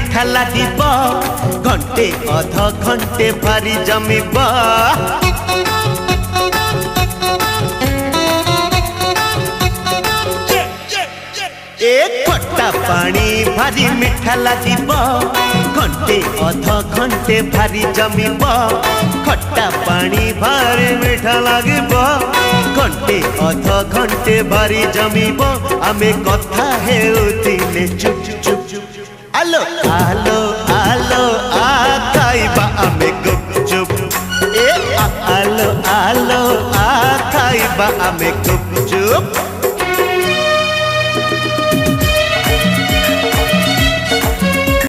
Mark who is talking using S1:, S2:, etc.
S1: ମିଠା ଲାଗିବ ଘଣ୍ଟେ ଅଧ ଘଣ୍ଟେ ଭାରି ଜମିବ ए खट्टा पानी भारी मिठा लागिब घंटे अध घंटे भारी जमिब खट्टा पानी भारी मिठा लागिब घंटे अध घंटे भारी जमिब आमे कथा हेउथिले चुप चुप आलो आलो आलो आ खाइबा आमे गुपचुप ए आलो आलो आ खाइबा आमे गुपचुप